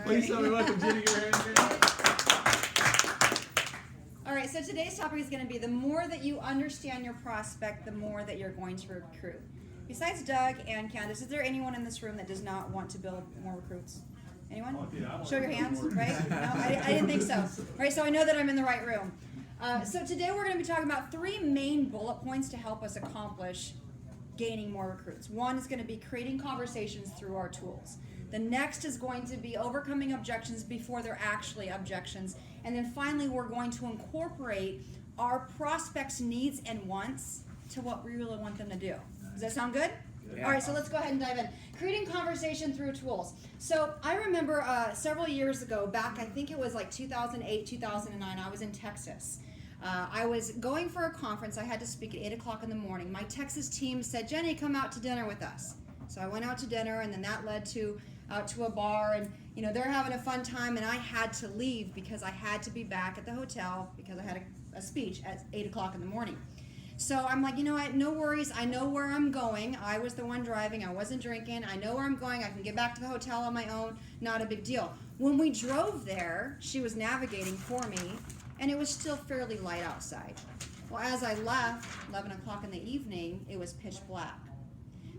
Please help me welcome Jenny. All right, so today's topic is going to be the more that you understand your prospect, the more that you're going to recruit. Besides Doug and Candace, is there anyone in this room that does not want to build more recruits? Anyone? Show your hands, right? No, I didn't think so. Right, so I know that I'm in the right room. So today we're going to be talking about 3 main bullet points to help us accomplish gaining more recruits. One is going to be creating conversations through our tools. The next is going to be overcoming objections before they're actually objections. And then finally, we're going to incorporate our prospects' needs and wants to what we really want them to do. Does that sound good? Yeah. All right, so let's go ahead and dive in. Creating conversation through tools. So I remember several years ago, back I think it was like 2008, 2009, I was in Texas. I was going for a conference. I had to speak at 8 o'clock in the morning. My Texas team said, Jenny, come out to dinner with us. So I went out to dinner, and then that led to out to a bar, and they're having a fun time, and I had to leave because I had to be back at the hotel because I had a speech at 8 o'clock in the morning. So I'm like, no worries. I know where I'm going. I was the one driving. I wasn't drinking. I know where I'm going. I can get back to the hotel on my own. Not a big deal. When we drove there, she was navigating for me, and it was still fairly light outside. Well, as I left, 11 o'clock in the evening, it was pitch black.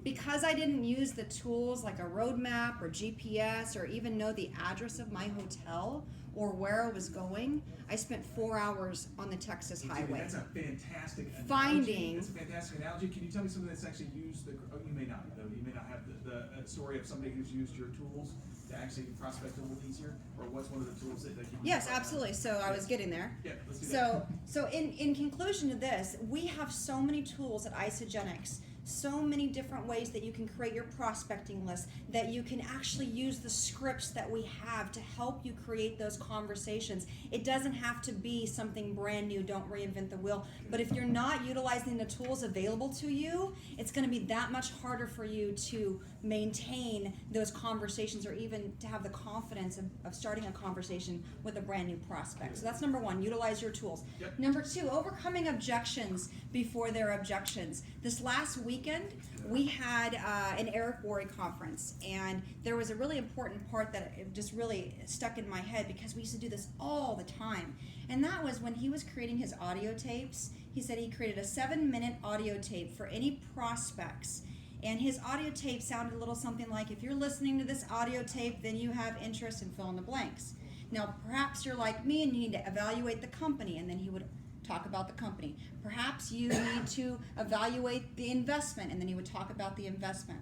Because I didn't use the tools like a road map or GPS or even know the address of my hotel or where I was going, I spent 4 hours on the Texas highway. That's a fantastic analogy. Finding. That's a fantastic analogy. Can you tell me something that's actually used? You may not, though. You may not have the story of somebody who's used your tools to actually prospect a little easier, or what's one of the tools that you use? Yes, absolutely. So I was getting there. Yeah, let's do that. So in conclusion to this, we have so many tools at Isogenics, so many different ways that you can create your prospecting list, that you can actually use the scripts that we have to help you create those conversations. It doesn't have to be something brand new, don't reinvent the wheel, but if you're not utilizing the tools available to you, it's going to be that much harder for you to maintain those conversations or even to have the confidence of starting a conversation with a brand new prospect. So that's number 1, utilize your tools. Yep. Number 2, overcoming objections before they're objections. This last weekend, we had an Eric Worre conference, and there was a really important part that it just really stuck in my head because we used to do this all the time. And that was when he was creating his audio tapes. He said he created a 7-minute audio tape for any prospects. And his audio tape sounded a little something like, if you're listening to this audio tape, then you have interest in fill in the blanks. Now, perhaps you're like me and you need to evaluate the company, and then he would talk about the company. Perhaps you need to evaluate the investment, and then he would talk about the investment.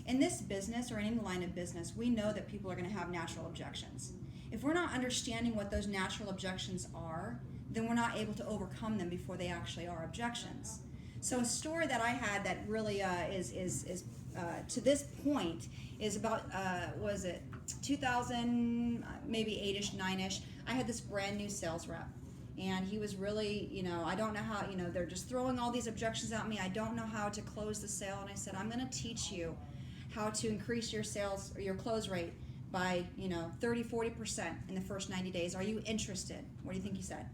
In this business or any line of business, we know that people are going to have natural objections. If we're not understanding what those natural objections are, then we're not able to overcome them before they actually are objections. So a story that I had that really is to this point is about, was it 2000, maybe 8-ish, 9-ish. I had this brand new sales rep. And he was really, I don't know how, they're just throwing all these objections at me. I don't know how to close the sale. And I said, I'm going to teach you how to increase your sales or your close rate by, 30, 40% in the first 90 days. Are you interested? What do you think he said?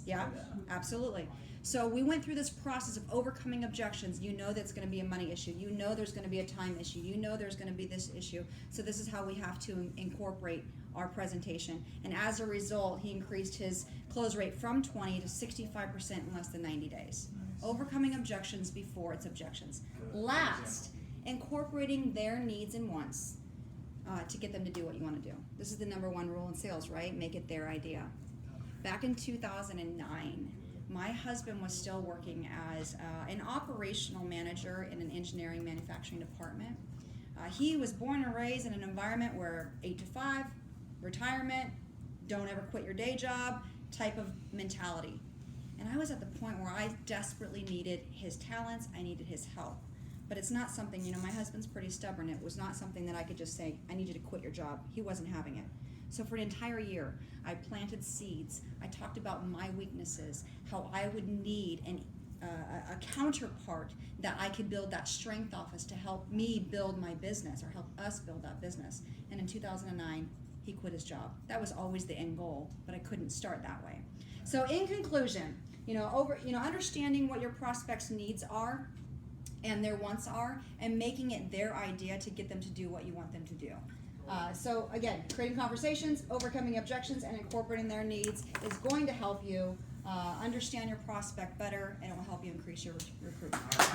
Yeah, absolutely. So we went through this process of overcoming objections. You know that's going to be a money issue. You know there's going to be a time issue. You know there's going to be this issue. So this is how we have to incorporate our presentation. And as a result, he increased his close rate from 20 to 65% in less than 90 days. Overcoming objections before it's objections. Last, incorporating their needs and wants to get them to do what you want to do. This is the number 1 rule in sales, right? Make it their idea. Back in 2009, my husband was still working as an operational manager in an engineering manufacturing department. He was born and raised in an environment where 8 to 5, retirement, don't ever quit your day job type of mentality. And I was at the point where I desperately needed his talents, I needed his help. But it's not something, my husband's pretty stubborn. It was not something that I could just say, I need you to quit your job. He wasn't having it. So for an entire year, I planted seeds. I talked about my weaknesses, how I would need a counterpart that I could build that strength off as to help me build my business or help us build that business. And in 2009, he quit his job. That was always the end goal, but I couldn't start that way. So in conclusion, understanding what your prospects' needs are and their wants are, and making it their idea to get them to do what you want them to do. So again, creating conversations, overcoming objections, and incorporating their needs is going to help you understand your prospect better, and it will help you increase your recruitment.